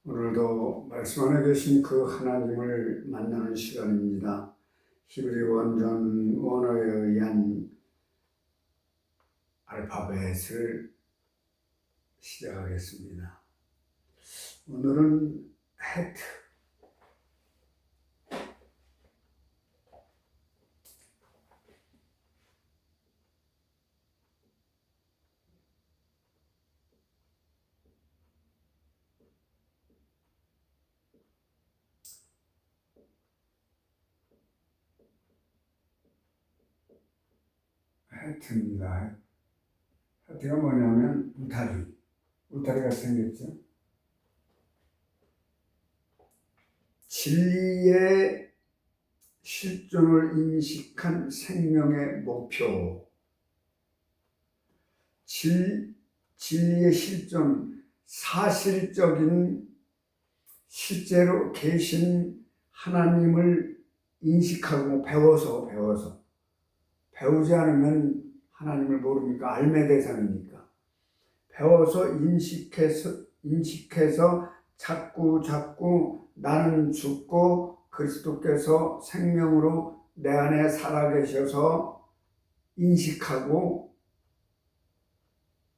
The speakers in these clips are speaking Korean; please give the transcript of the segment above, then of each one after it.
오늘도 말씀 안에 계신 그 하나님을 만나는 시간입니다. 히브리 원전 원어에 의한 알파벳을 시작하겠습니다. 오늘은 헤트, 헤트입니다. 헤트가 뭐냐면 울타리가 생겼죠. 진리의 실존을 인식한 생명의 목표. 진리의 실존, 사실적인 실제로 계신 하나님을 인식하고 배우지 않으면 하나님을 모릅니까? 알매 대상이니까. 배워서 인식해서 자꾸 나는 죽고 그리스도께서 생명으로 내 안에 살아계셔서 인식하고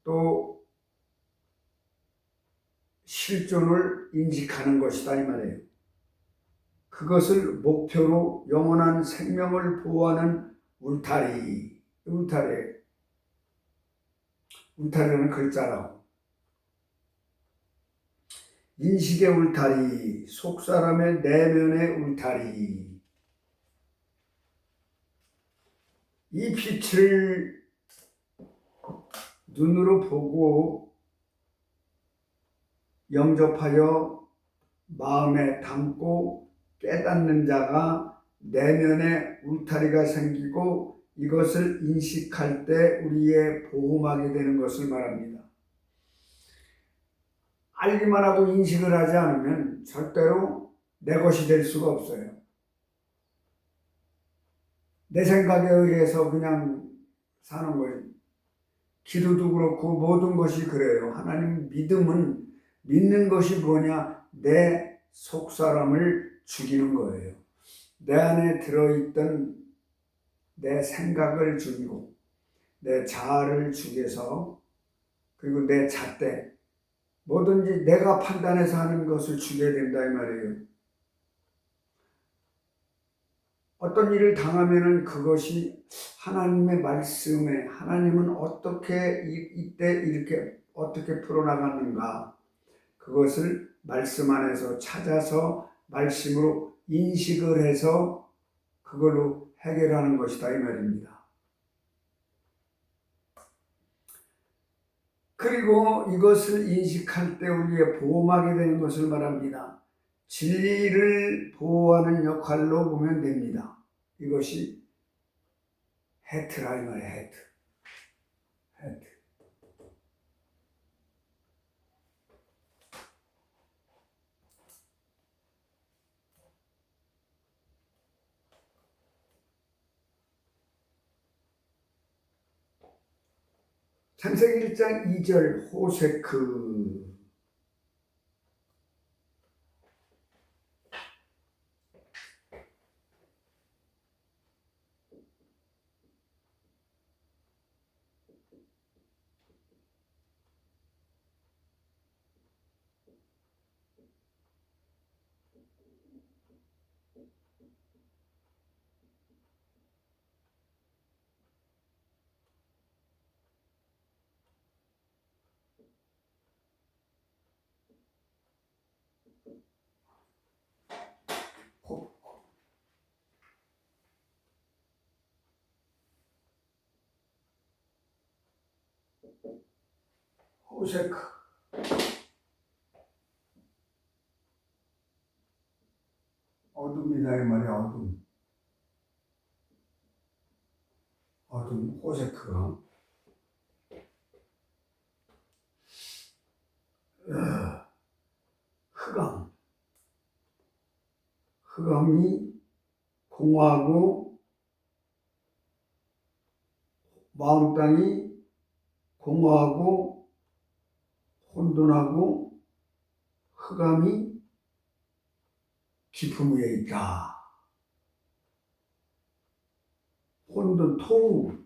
또 실존을 인식하는 것이다 이 말이에요. 그것을 목표로 영원한 생명을 보호하는 울타리라는 글자라고. 인식의 울타리, 속사람의 내면의 울타리. 이 빛을 눈으로 보고 영접하여 마음에 담고 깨닫는 자가 내면에 울타리가 생기고 이것을 인식할 때 우리의 보호막이 되는 것을 말합니다. 알기만 하고 인식을 하지 않으면 절대로 내 것이 될 수가 없어요. 내 생각에 의해서 그냥 사는 거예요. 기도도 그렇고 모든 것이 그래요. 하나님 믿는 것이 뭐냐? 내 속사람을 죽이는 거예요. 내 안에 들어있던 내 생각을 죽이고 내 자아를 죽여서 그리고 내 잣대 뭐든지 내가 판단해서 하는 것을 죽여야 된다 이 말이에요. 어떤 일을 당하면은 그것이 하나님의 말씀에 하나님은 어떻게 이때 이렇게 어떻게 풀어나갔는가 그것을 말씀 안에서 찾아서 말씀으로 인식을 해서 그걸로 해결하는 것이다 이 말입니다. 그리고 이것을 인식할 때 우리의 보호막이 되는 것을 말합니다. 진리를 보호하는 역할로 보면 됩니다. 이것이 헤트라 이 말이에요. 헤트. 창세기 1장 2절 호세크. 호세크. 어둠이다 이 말이야. 어둠 호세크가 흑암이 공허하고 마음 땅이 공허하고 혼돈하고 흑암이 깊음 위에 있다. 혼돈 토우.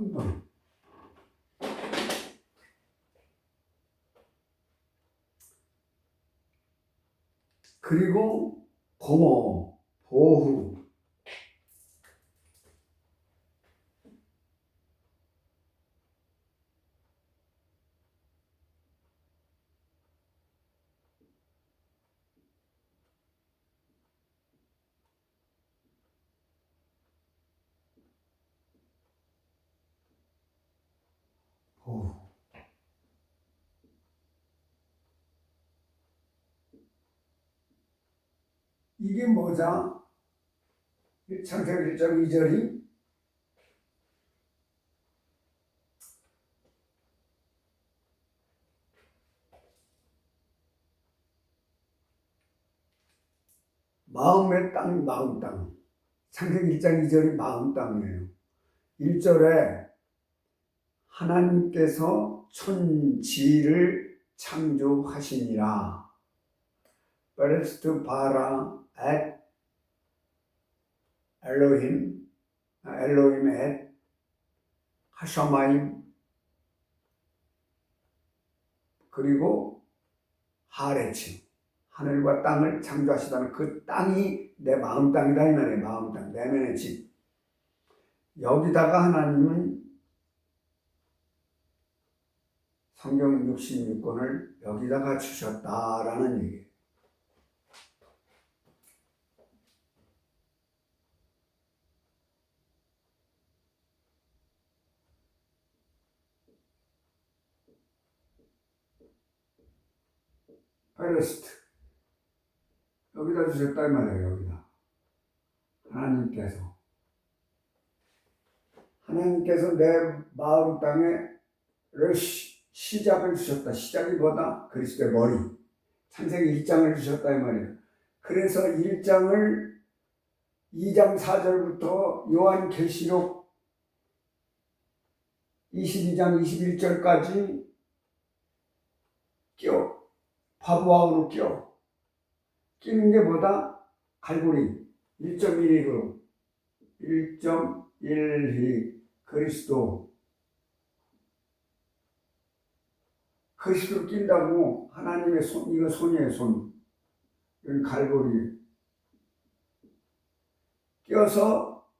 혼돈. 그리고 공허, 보후. 보후. 이게 뭐자? 창세기 1장 2절이 마음의 땅, 마음 땅. 창세기 1장 2절이 마음 땅이에요. 1절에 하나님께서 천지를 창조하시니라. First bara et Elohim et 하샤마임 그리고 하레츠 하늘과 땅을 창조하시다는 그 땅이 내 마음 땅이다 이 말이에요. 마음 땅, 내면의 집. 여기다가 하나님은 성경 66권을 여기다가 주셨다라는 얘기예요. 페레스트 여기다 주셨다 이 말이에요. 여기다 하나님께서 내 마음 땅에 시작을 주셨다. 시작이 뭐다? 그리스도의 머리. 창세기 1장을 주셨다 이 말이에요. 그래서 1장을 2장 4절부터 요한계시록 22장 21절까지 바브와우로 끼는 게 뭐다? 갈고리 1.12로 1.12 그리스도 낀다고. 하나님의 손, 이거 손이에요. 손. 여기 갈고리 끼어서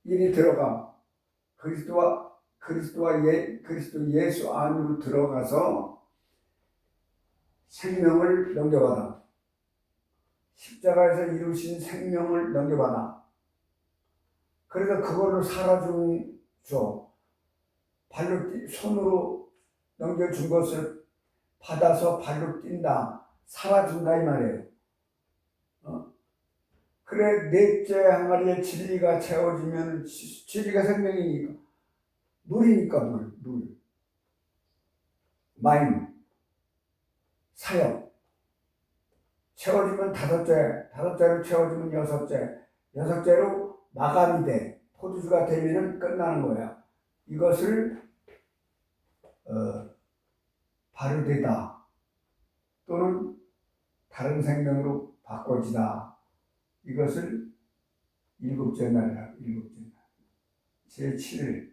일이 들어가. 그리스도 예수 안으로 들어가서 생명을 넘겨받아. 십자가에서 이루신 생명을 넘겨받아. 그래서 그걸로 살아주죠. 손으로 넘겨준 것을 받아서 발로 뛴다. 살아준다 이 말이에요. 그래 넷째 항아리에 진리가 채워지면 진리가 생명이니까 물이니까 물. 마임 사역 채워지면 다섯째로 채워지면 여섯째로 마감이 돼. 포도주가 되면은 끝나는 거야. 이것을 바르되다 또는 다른 생명으로 바꿔지다. 이것을 일곱째 날이라. 제7일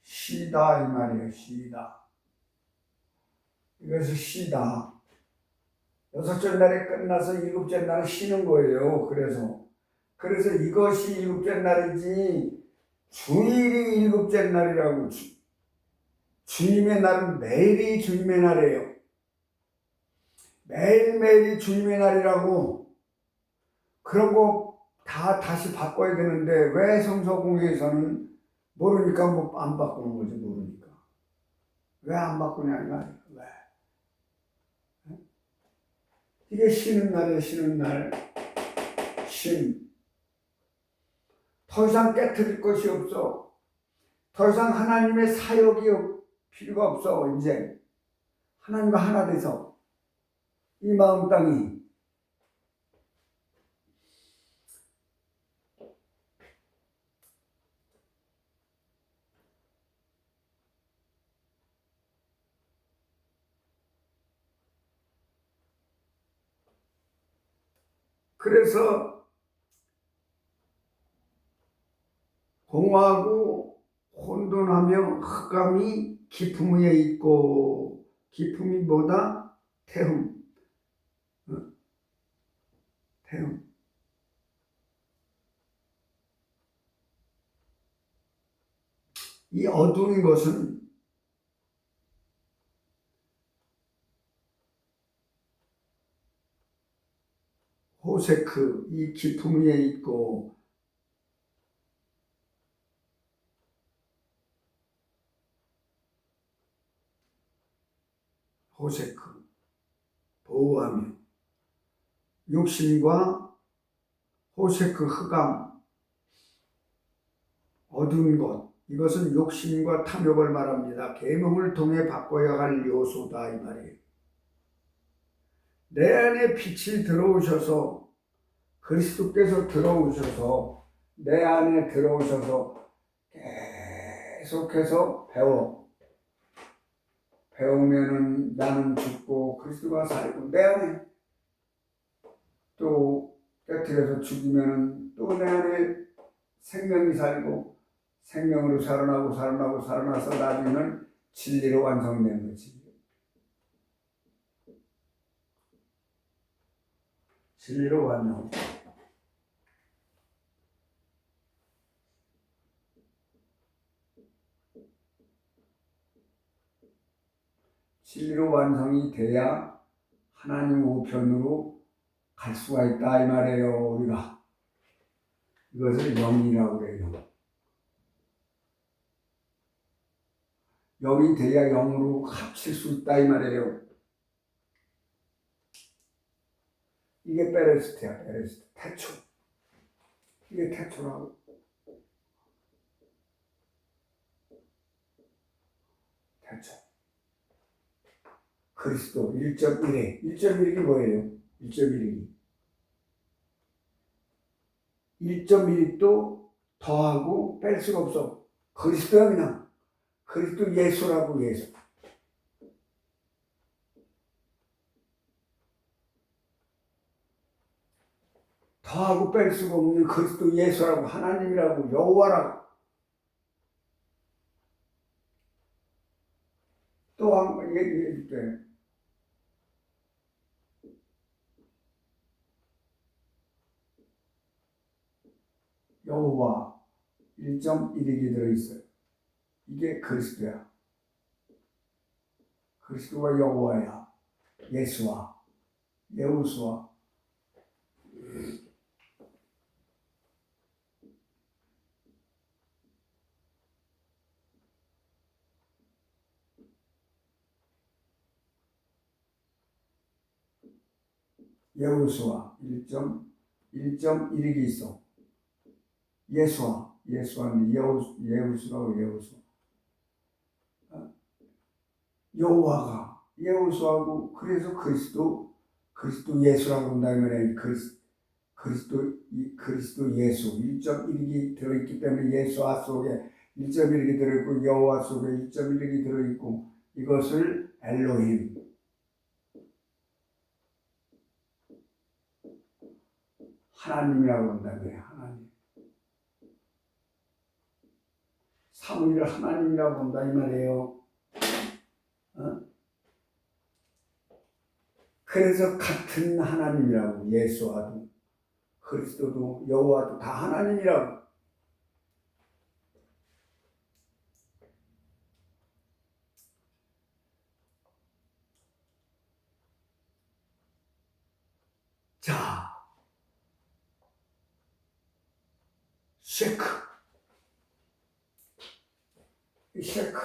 쉬다 이 말이에요. 쉬다. 이것을 쉬다. 여섯째 날에 끝나서 일곱째 날은 쉬는 거예요. 그래서 이것이 일곱째 날이지 주일이 일곱째 날이라고. 주님의 날은 매일이 주님의 날이에요. 매일매일이 주님의 날이라고. 그런 거 다 다시 바꿔야 되는데 왜 성서공회에서는 모르니까 뭐 안 바꾸는 거지. 모르니까 왜 안 바꾸냐 이 말이야. 왜? 이게 쉬는 날에 쉬는 날 쉼. 더 이상 깨트릴 것이 없어. 더 이상 하나님의 사역이 필요가 없어. 이제 하나님과 하나 돼서 이 마음 땅이 그래서 공허하고 혼돈하며 흑암이 깊음 위에 있고 깊음이 뭐다? 태움. 태움. 이 어두운 것은 호세크 이 깊음 위에 있고 호세크 보호하며 욕심과 호세크 흑암 어두운 것 이것은 욕심과 탐욕을 말합니다. 계명을 통해 바꿔야 할 요소다 이 말이에요. 내 안에 빛이 들어오셔서 그리스도께서 들어오셔서 내 안에 들어오셔서 계속해서 배우면은 나는 죽고 그리스도가 살고 내 안에 또 깨트려서 죽이면은 또 내 안에 생명이 살고 생명으로 살아나서 나중에는 진리로 완성되는 거지. 진리로 완성. 진리로 완성이 돼야 하나님 우편으로 갈 수가 있다 이 말이에요. 우리가 이것을 영이라고 그래요. 영이 돼야 영으로 합칠 수 있다 이 말이에요. 이게 베레스트야. 베레스트 태초. 이게 태초라고. 태초. 그리스도 1.1에 1.1이 뭐예요? 1.1이 1.1이 또 더하고 뺄 수가 없어. 그리스도야 그냥. 그리스도 예수라고 예수. 더하고 뺄 수가 없는 그리스도 예수라고 하나님이라고 여호와라고. 또 한 번 얘기해 줄게. 여호와 1.1이 들어있어요. 이게 그리스도야. 그리스도가 여호와야. 예수와 예우수와 예우수와 1.1이 있어. 예수와는 예우수라고 예우수. 여호와가 예우수하고 그래서 그리스도 예수라고 한다면 그리스도 예수 1.1이 들어있기 때문에 예수와 속에 1.1이 들어있고 여호와 속에 1.1이 들어있고 이것을 엘로힘 하나님이라고 한다면 하나님 삼위를 하나님이라고 한다 이 말이에요. 그래서 같은 하나님이라고 예수와도 그리스도도 여호와도 다 하나님이라고. 자, 쉐크, 쉐크.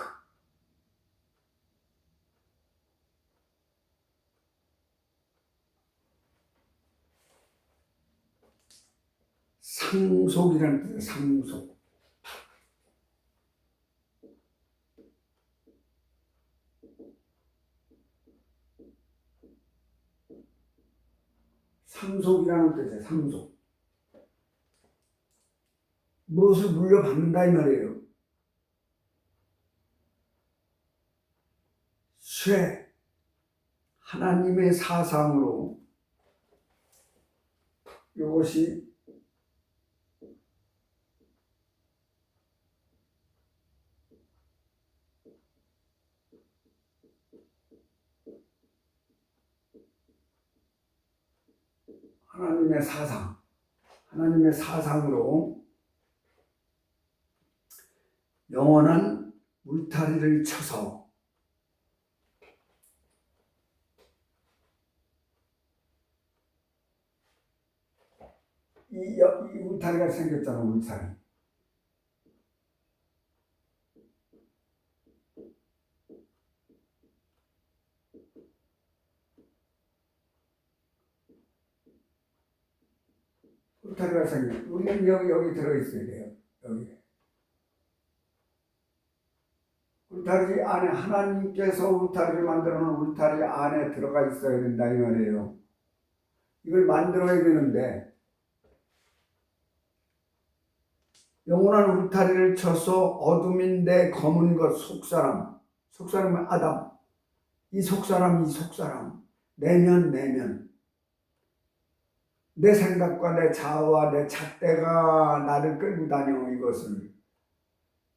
상속이라는 뜻이에요. 상속. 상속이라는 뜻이에요. 상속. 무엇을 물려받는다 이 말이에요. 쇠, 하나님의 사상으로 이것이 하나님의 사상, 하나님의 사상으로 영원한 울타리를 쳐서 이 울타리가 생겼잖아. 울타리. 울타리가 생겼. 우리는 여기 들어있어야 돼요. 여기. 울타리 안에 하나님께서 울타리를 만들어 놓은 울타리 안에 들어가 있어야 된다 이 말이에요. 이걸 만들어야 되는데 영원한 울타리를 쳐서 어둠인데 검은 것 속사람, 속사람은 아담, 이 속사람 내면 내 생각과 내 자아와 내 잣대가 나를 끌고 다녀.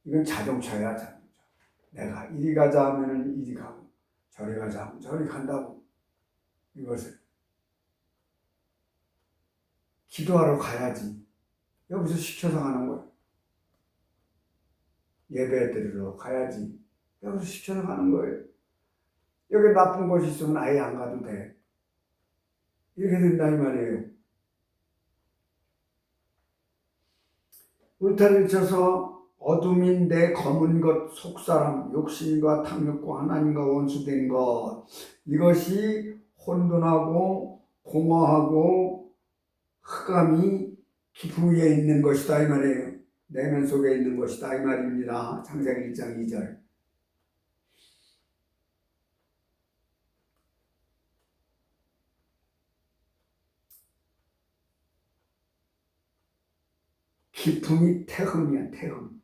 이건 자동차야. 자동차. 내가 이리 가자 하면은 이리 가고 저리 가자 하면 저리 간다고. 이것을 기도하러 가야지. 여기서 시켜서 가는 거야. 예배 드리러 가야지. 여기서 시켜서 가는 거예요. 여기 나쁜 곳이 있으면 아예 안 가도 돼. 이렇게 된다 이 말이에요. 울타리를 쳐서 어둠인데 검은 것 속사람, 욕심과 탐욕과 하나님과 원수된 것, 이것이 혼돈하고 공허하고 흑암이 깊은 위에 있는 것이다 이 말이에요. 내면 속에 있는 것이다 이 말입니다. 창세기 1장 2절. 깊음이 태흠이야. 태흠.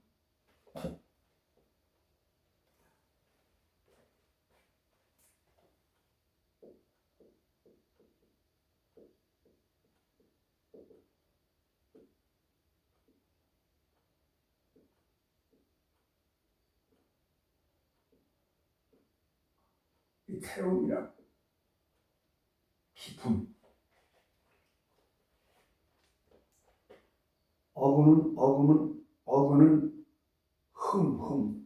이 태움이라 깊음. 어구는 흠.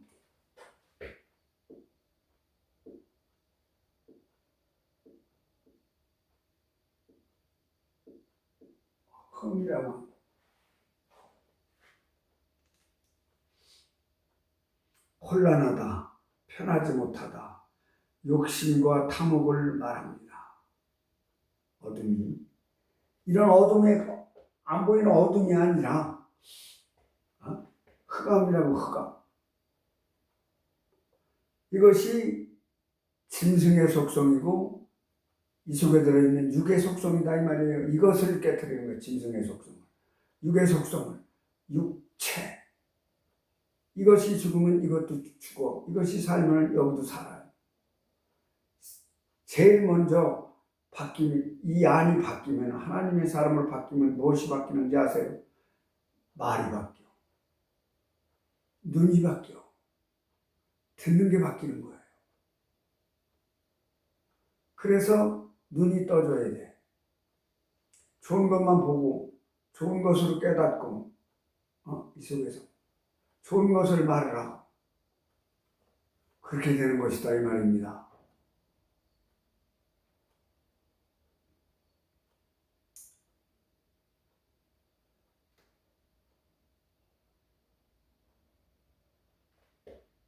흠이라고 혼란하다, 편하지 못하다, 욕심과 탐욕을 말합니다. 어둠이. 이런 어둠에 안 보이는 어둠이 아니라 흑암이라고. 흑암. 이것이 짐승의 속성이고 이 속에 들어있는 육의 속성이다 이 말이에요. 이것을 깨뜨리는 거예요. 짐승의 속성을. 육의 속성을. 육체. 이것이 죽으면 이것도 죽어. 이것이 살면 여기도 살아요. 제일 먼저 이 안이 바뀌면, 하나님의 사람을 바뀌면 무엇이 바뀌는지 아세요? 말이 바뀌어. 눈이 바뀌어. 듣는 게 바뀌는 거예요. 그래서 눈이 떠져야 돼. 좋은 것만 보고 좋은 것으로 깨닫고 이 속에서 좋은 것을 말하라. 그렇게 되는 것이다 이 말입니다.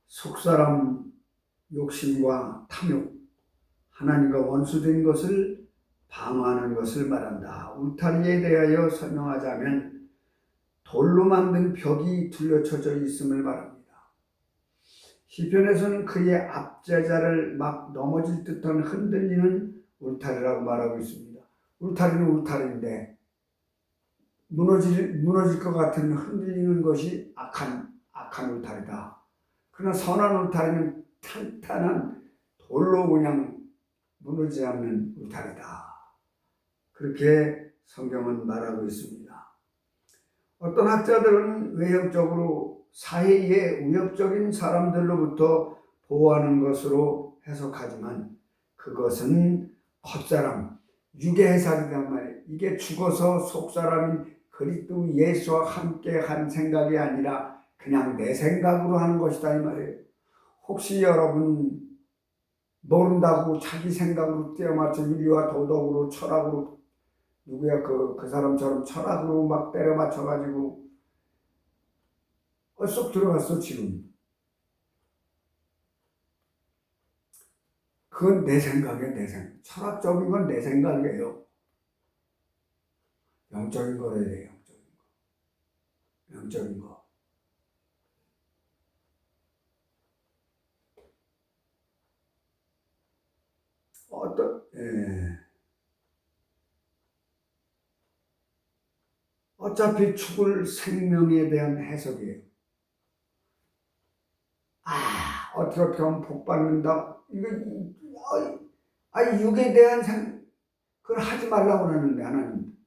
속사람 욕심과 탐욕, 하나님과 원수된 것을 방어하는 것을 말한다. 울타리에 대하여 설명하자면 돌로 만든 벽이 둘러쳐져 있음을 말합니다. 시편에서는 그의 압제자를 막 넘어질 듯한 흔들리는 울타리라고 말하고 있습니다. 울타리는 울타리인데 무너질 것 같은 흔들리는 것이 악한 울타리다. 그러나 선한 울타리는 탄탄한 돌로 그냥 무너지지 않는 울타리다. 그렇게 성경은 말하고 있습니다. 어떤 학자들은 외형적으로 사회의 위협적인 사람들로부터 보호하는 것으로 해석하지만 그것은 겉사람, 육의 해석이란 말이에요. 이게 죽어서 속사람인 그리스도 예수와 함께 한 생각이 아니라 그냥 내 생각으로 하는 것이다 이 말이에요. 혹시 여러분 모른다고 자기 생각으로 떼어맞춰 윤리와 도덕으로 철학으로 누구야 그 사람처럼 철학으로 막 때려 맞춰가지고 쏙 들어갔어 지금. 그건 내 생각이야 내 생각. 철학적인 건 내 생각이에요. 영적인 거래야 돼. 영적인 거. 어차피 죽을 생명에 대한 해석이에요. 어떻게 하면 복 받는다. 육에 대한 그걸 하지 말라고 하는데 하나님.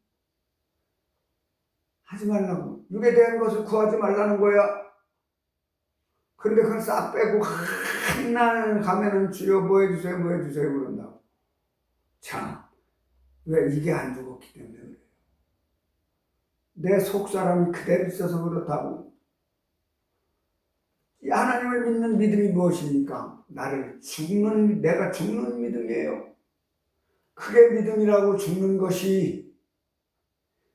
하지 말라고. 육에 대한 것을 구하지 말라는 거야. 그런데 그걸 싹 빼고 한날 가면은 주여 뭐 해주세요 뭐 해주세요 그런다고. 참, 왜 이게 안 죽었기 때문에 그래요. 내 속사람이 그대로 있어서 그렇다고. 하나님을 믿는 믿음이 무엇입니까? 내가 죽는 믿음이에요. 그게 믿음이라고 죽는 것이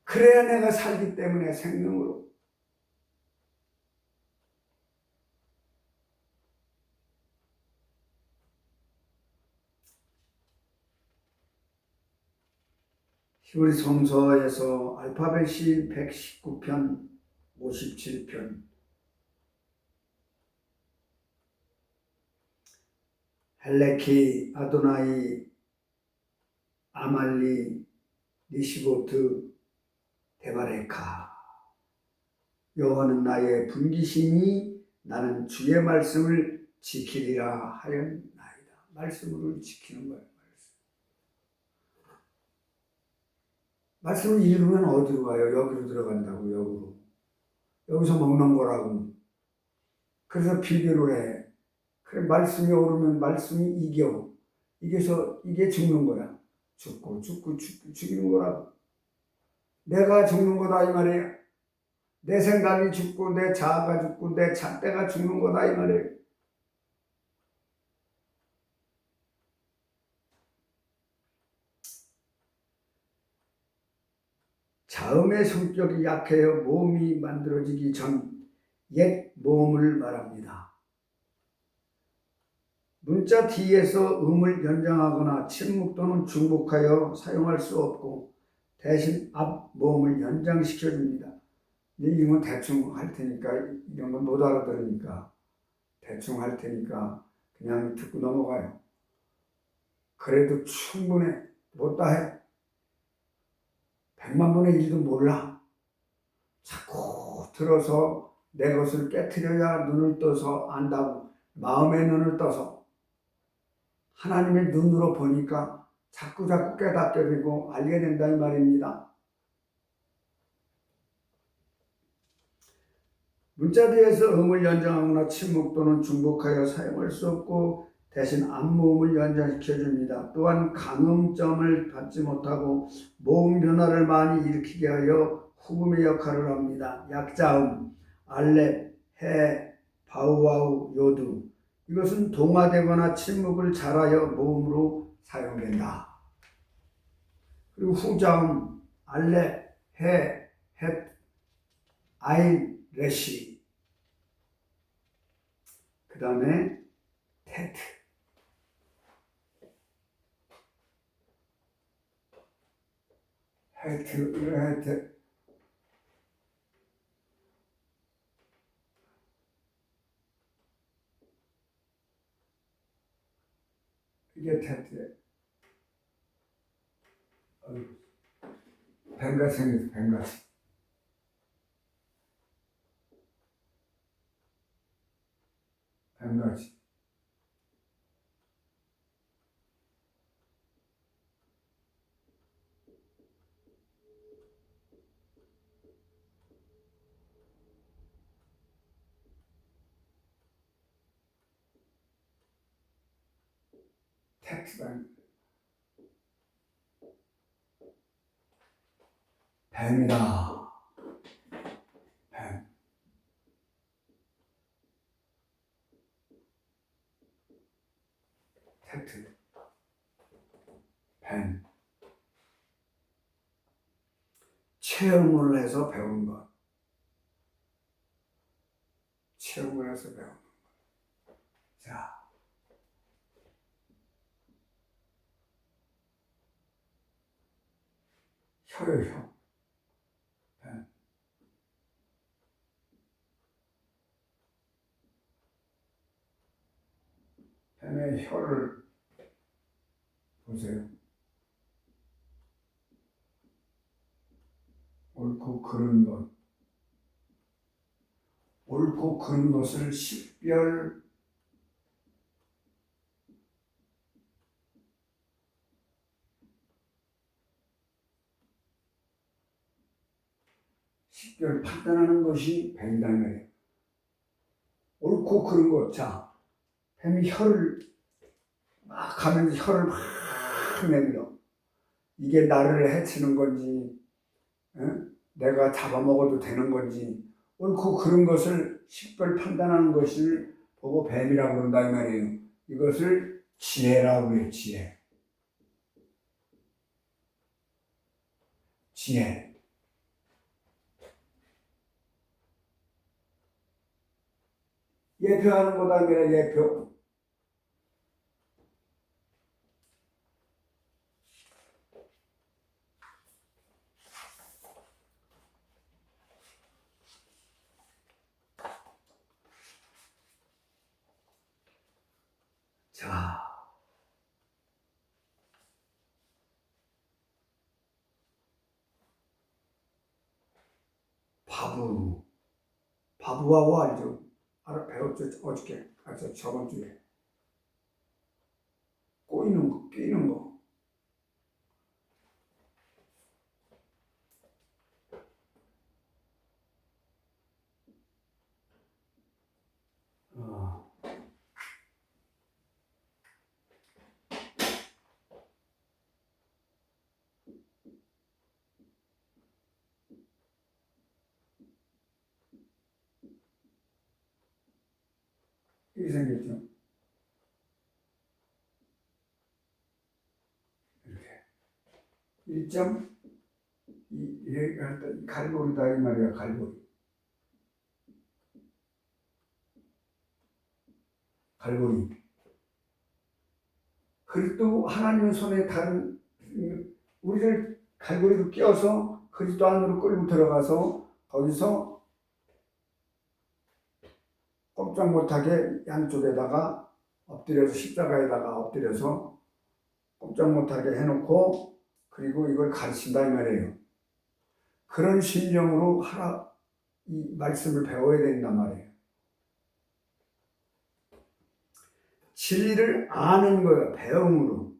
그래야 내가 살기 때문에 생명으로. 히브리 성서에서 알파벳이 119편, 57편, 헬레키, 아도나이, 아말리, 니시보트, 데바레카. 여호와는 나의 분기시니 나는 주의 말씀을 지키리라 하였나이다. 말씀으로 지키는 거예요. 말씀을 읽으면 어디로 가요? 여기로 들어간다고. 여기로. 여기서 먹는 거라고. 그래서 비교를 해. 그래 말씀이 오르면 말씀이 이겨서 이게 죽는 거야. 죽고 죽이는 거라고. 내가 죽는 거다 이 말이에요. 내 생각이 죽고 내 자아가 죽고 내 잣대가 죽는 거다 이 말이에요. 자음의 성격이 약해요. 모음이 만들어지기 전 옛 모음을 말합니다. 문자 뒤에서 음을 연장하거나 침묵 또는 중복하여 사용할 수 없고 대신 앞 모음을 연장시켜줍니다. 이건 대충 할 테니까 이런 건 못 알아들으니까 대충 할 테니까 그냥 듣고 넘어가요. 그래도 충분해. 못다 해. 100만 분의 1도 몰라. 자꾸 들어서 내 것을 깨트려야 눈을 떠서 안다고. 마음의 눈을 떠서 하나님의 눈으로 보니까 자꾸 깨닫게 되고 알게 된다 이 말입니다. 문자 뒤에서 음을 연장하거나 침묵 또는 중복하여 사용할 수 없고 대신 앞모음을 연장시켜줍니다. 또한 강음점을 받지 못하고 모음 변화를 많이 일으키게 하여 후음의 역할을 합니다. 약자음, 알렙, 해, 바우와우, 요두. 이것은 동화되거나 침묵을 잘하여 모음으로 사용된다. 그리고 후자음, 알렙, 해, 헷, 아인, 레시. 그 다음에 테트. 헤트. 이게 테트예요. 뱀같이 생겼어, 뱀같이. 뱀같이. 테트가 뱀이다. 뱀. 테트. 뱀. 체험을 해서 배운 것. 체험을 해서 배운 것. 자. 혀요. 뱀. 뱀의 혀를 보세요. 옳고 그른 것. 옳고 그른 것을 식별 판단하는 것이 뱀이라는 거예요. 옳고 그른 것. 자, 뱀이 혀를 막 가면서 혀를 막 내밀어. 이게 나를 해치는 건지, 내가 잡아먹어도 되는 건지, 옳고 그른 것을 식별 판단하는 것을 보고 뱀이라고 그런다 이 말이에요. 이것을 지혜라고 해요. 지혜. 지혜. 예표하는 것 아니라 예표. 자, 바보하고 알죠? 배웠죠? 어저께, 저번 주에. 끼는 거. 이렇게 생겼죠? 이렇게. 1.2 갈고리다 이 말이야. 갈고리. 그리스도 하나님의 손에 다른 우리를 갈고리로 껴서 그리스도 안으로 끌고 들어가서 거기서 꼼짝 못하게 양쪽에다가 엎드려서 십자가에다가 엎드려서 꼼짝 못하게 해놓고 그리고 이걸 가르친다 이 말이에요. 그런 심정으로 이 말씀을 배워야 된단 말이에요. 진리를 아는 거예요.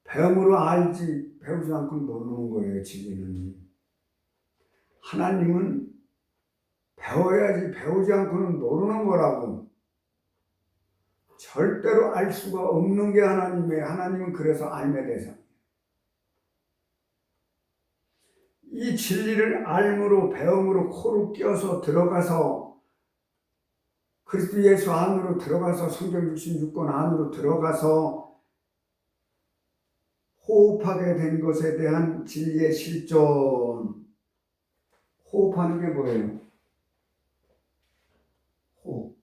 배움으로 알지 배우지 않고 모르는 거예요. 진리는. 하나님은 배워야지 배우지 않고는 모르는 거라고. 절대로 알 수가 없는 게 하나님은 그래서 알매 대상. 이 진리를 알므로 배움으로 코로 껴서 들어가서 그리스도 예수 안으로 들어가서 성경 66권 안으로 들어가서 호흡하게 된 것에 대한 진리의 실존. 호흡하는 게 뭐예요? 호흡.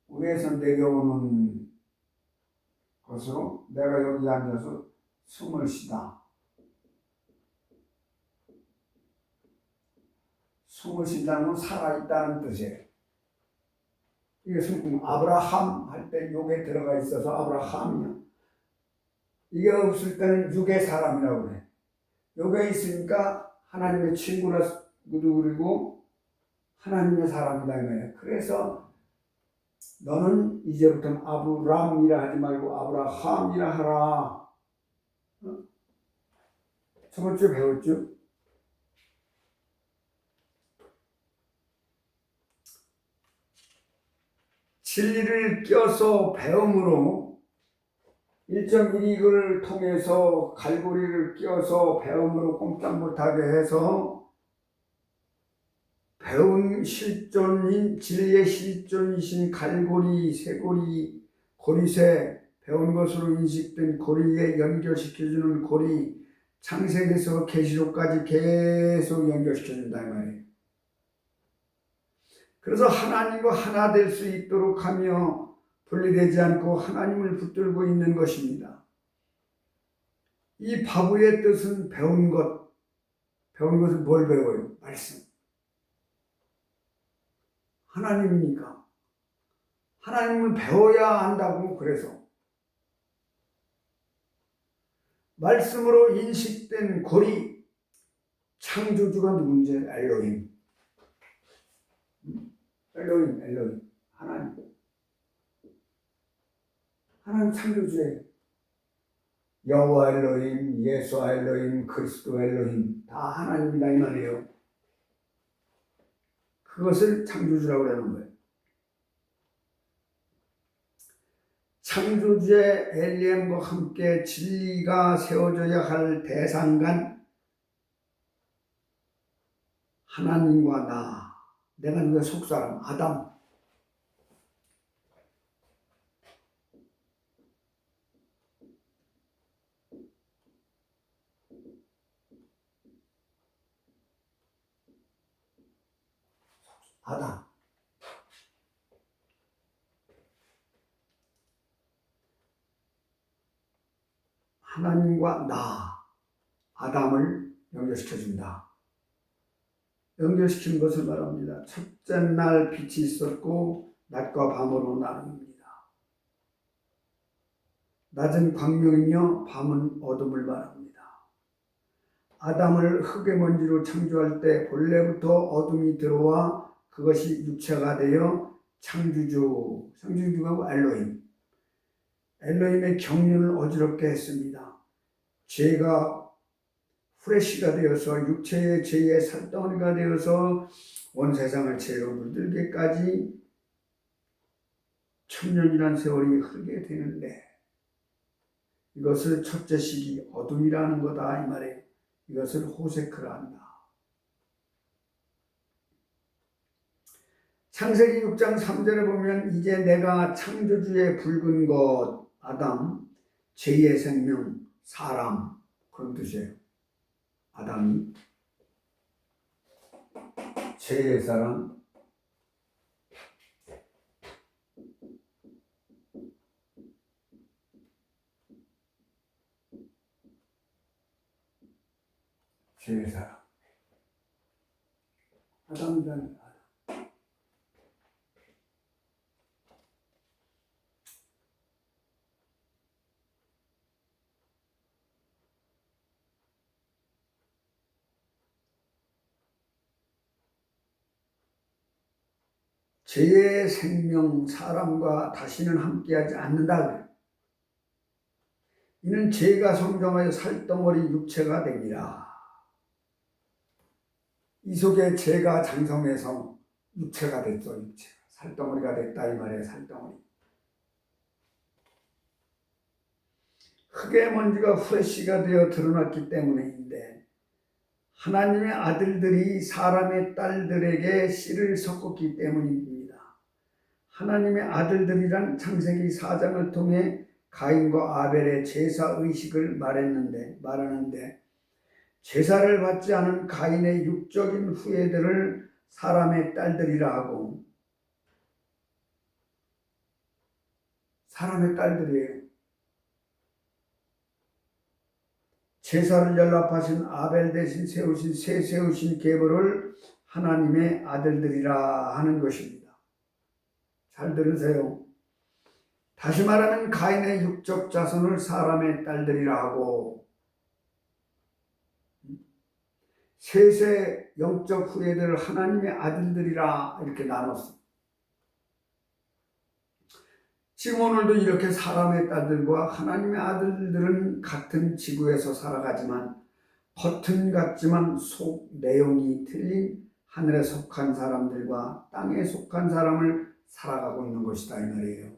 위에서 내려오는 것으로 내가 여기 앉아서 숨을 쉬다. 숨을 쉰다는 건 살아있다는 뜻이에요. 이게 아브라함 할 때 욕에 들어가 있어서 아브라함이요. 이게 없을 때는 육의 사람이라고 그래. 욕에 있으니까 하나님의 친구라 그리고 하나님의 사람이다 이 말이에요. 그래서 너는 이제부터는 아브람이라 하지 말고 아브라함이라 하라. 저번 주에 배웠죠? 진리를 껴서 배움으로 1.12를 통해서 갈고리를 껴서 배움으로 꼼짝 못하게 해서 배운 실존인 진리의 실존이신 갈고리, 쇠고리, 고리쇠 배운 것으로 인식된 고리에 연결시켜주는 고리 창세기에서 계시록까지 계속 연결시켜준다 이 말이에요. 그래서 하나님과 하나 될 수 있도록 하며 분리되지 않고 하나님을 붙들고 있는 것입니다. 이 바보의 뜻은 배운 것은 뭘 배워요? 말씀. 하나님이니까. 하나님을 배워야 한다고 그래서. 말씀으로 인식된 고리, 창조주가 누군지 엘로힘. 엘로힘. 하나님 창조주예요. 여호와 엘로힘, 예수와 엘로힘, 그리스도 엘로힘 다 하나님이다 이 말이에요. 그것을 창조주라고 하는 거예요. 창조주의 엘리엠과 함께 진리가 세워져야 할 대상간 하나님과 내가 누가 속사람 아담. 하나님과 아담을 연결시켜준다. 연결시키는 것을 말합니다. 첫째 날 빛이 있었고 낮과 밤으로 나눕니다. 낮은 광명이며 밤은 어둠을 말합니다. 아담을 흙의 먼지로 창조할 때 본래부터 어둠이 들어와 그것이 육체가 되어 창조주가 엘로힘의 경륜을 어지럽게 했습니다. 죄가 후레쉬가 되어서 육체의 죄의 살덩어리가 되어서 온 세상을 죄로 물들게까지 천년이란 세월이 흐르게 되는데 이것을 첫째 시기 어둠이라는 거다 이 말이에요. 이것을 호세크라 한다. 창세기 6장 3절에 보면 이제 내가 창조주의 붉은 것 아담, 제2의 생명, 사람 그런 뜻이에요. 아담이 제2의 사람, 제2의 사람 아담이라는 제2의 생명 사람과 다시는 함께하지 않는다. 이는 죄가 성장하여 살덩어리 육체가 됩니다. 이 속에 죄가 장성해서 육체가 됐죠. 육체가 살덩어리가 됐다 이 말이에요. 살덩어리. 흙의 먼지가 후레쉬가 되어 드러났기 때문인데 하나님의 아들들이 사람의 딸들에게 씨를 섞었기 때문입니다. 하나님의 아들들이란 창세기 4장을 통해 가인과 아벨의 제사 의식을 말하는데 제사를 받지 않은 가인의 육적인 후예들을 사람의 딸들이라 하고, 사람의 딸들이에요. 제사를 연락하신 아벨 대신 세우신 계보를 하나님의 아들들이라 하는 것입니다. 잘 들으세요. 다시 말하면 가인의 육적 자손을 사람의 딸들이라 하고, 셋의 영적 후예들을 하나님의 아들들이라 이렇게 나눴습니다. 지금 오늘도 이렇게 사람의 딸들과 하나님의 아들들은 같은 지구에서 살아가지만 겉은 같지만 속 내용이 틀린 하늘에 속한 사람들과 땅에 속한 사람을 살아가고 있는 것이다 이 말이에요.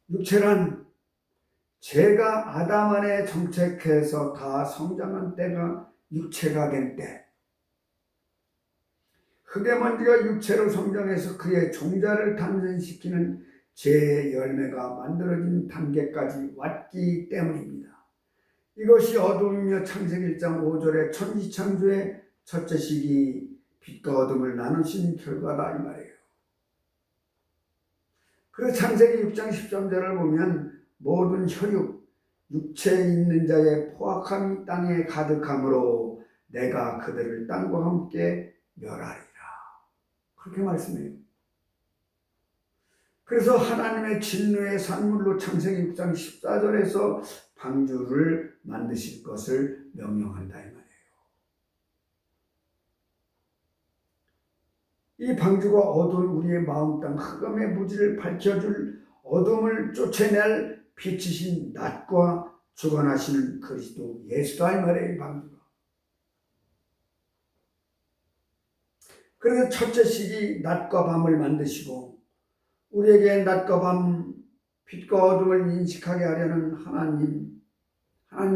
육체란 죄가 아담 안에 정착해서 다 성장한 때가 육체가 된 때, 흙의 먼지가 육체로 성장해서 그의 종자를 탄생시키는 죄의 열매가 만들어진 단계까지 왔기 때문입니다. 이것이 어둠이며 창세기 1장 5절의 천지창조의 첫째 시기 빛과 어둠을 나누신 결과다 이 말이에요. 그래서 창세기 6장 13절을 보면 모든 혈육, 육체에 있는 자의 포악함이 땅에 가득하므로 내가 그들을 땅과 함께 멸하리라. 그렇게 말씀해요. 그래서 하나님의 진노의 산물로 창세기 6장 14절에서 방주를 만드실 것을 명령한다 이 말이에요. 이 방주가 어두운 우리의 마음 땅 흑암의 무지를 밝혀줄 어둠을 쫓아낼 빛이신 낮과 주관하시는 그리스도 예수다 이 말이에요. 이 방주가. 그래서 첫째 시기 낮과 밤을 만드시고 우리에게 낮과 밤, 빛과 어둠을 인식하게 하려는 하나님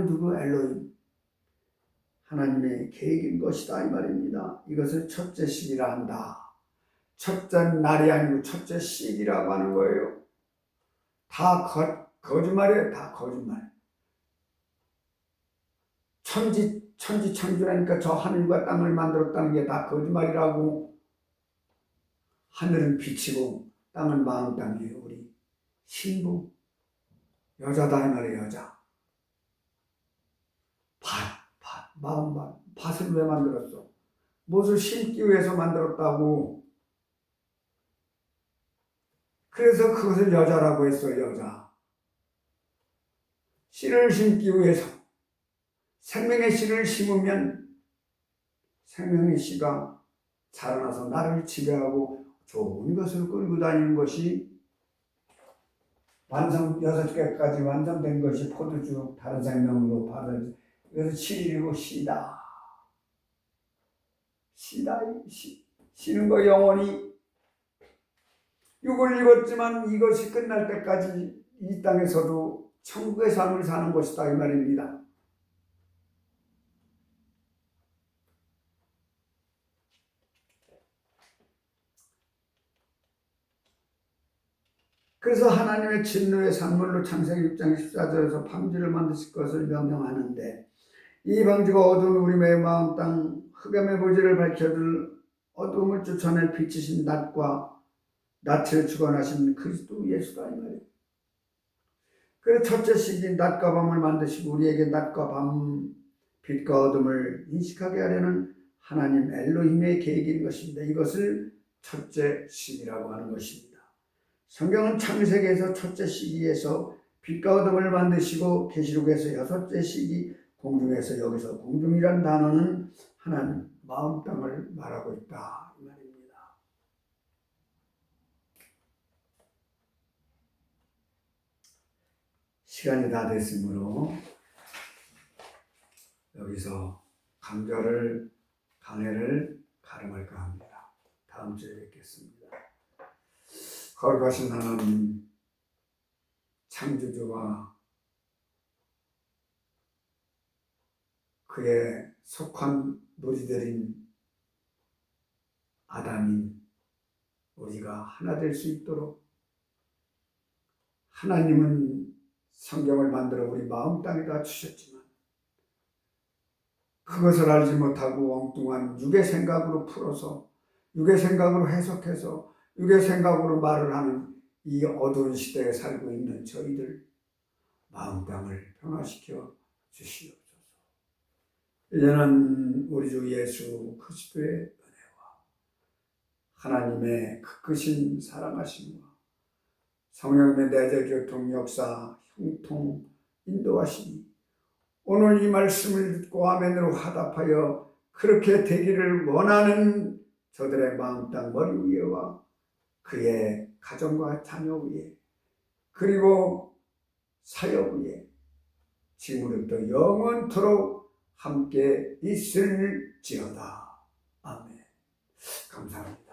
누구? 엘로힘. 하나님의 계획인 것이다 이 말입니다. 이것을 첫째 시기라 한다. 첫째 날이 아니고 첫째 시기라고 하는 거예요. 다 거짓말이에요. 다 거짓말. 천지 창조라니까 저 하늘과 땅을 만들었다는 게 다 거짓말이라고. 하늘은 빛이고 땅은 마음 땅이에요. 우리 신부 여자다 이 말이에요. 여자. 밭을 왜 만들었어? 무엇을 심기 위해서 만들었다고. 그래서 그것을 여자라고 했어요. 여자. 씨를 심기 위해서. 생명의 씨를 심으면 생명의 씨가 자라나서 나를 지배하고 좋은 것을 끌고 다니는 것이 완성 6개까지 완성된 것이 포도주 다른 생명으로 받은. 그래서 7일이고 씨다. 씨는 거 영원히. 육을 입었지만 이것이 끝날 때까지 이 땅에서도 천국의 삶을 사는 것이다 이 말입니다. 그래서 하나님의 진노의 산물로 창세기 6장 14절에서 방주를 만드실 것을 명령하는데, 이 방주가 어두운 우리의 마음 땅 흑암의 무지를 밝혀줄 어둠을 쫓아낼 빛이신 낮과 낯을 주관하신 그리스도 예수다 이 말이에요. 그래서 첫째 시기 낮과 밤을 만드시고 우리에게 낮과 밤, 빛과 어둠을 인식하게 하려는 하나님 엘로힘의 계획인 것입니다. 이것을 첫째 시기라고 하는 것입니다. 성경은 창세기에서 첫째 시기에서 빛과 어둠을 만드시고 계시록에서 여섯째 시기 공중에서, 여기서 공중이란 단어는 하나님 마음 땅을 말하고 있다 이 말입니다. 시간이 다 됐으므로 여기서 강해를 가름할까 합니다. 다음 주에 뵙겠습니다. 거룩하신 하나님, 창조주와 그의 속한 노지들인 아담인 우리가 하나 될 수 있도록 하나님은 성경을 만들어 우리 마음 땅에다 주셨지만 그것을 알지 못하고 엉뚱한 육의 생각으로 풀어서 육의 생각으로 해석해서 육의 생각으로 말을 하는 이 어두운 시대에 살고 있는 저희들 마음 땅을 변화시켜 주시옵소서. 이제는 우리 주 예수 그리스도의 은혜와 하나님의 크신 사랑하심과 성령의 내재 교통 역사 형통 인도하시니 오늘 이 말씀을 듣고 아멘으로 화답하여 그렇게 되기를 원하는 저들의 마음 땅 머리 위에와 그의 가정과 자녀 위에 그리고 사역 위에 지금부터 영원토록 함께 있을지어다. 아멘. 감사합니다.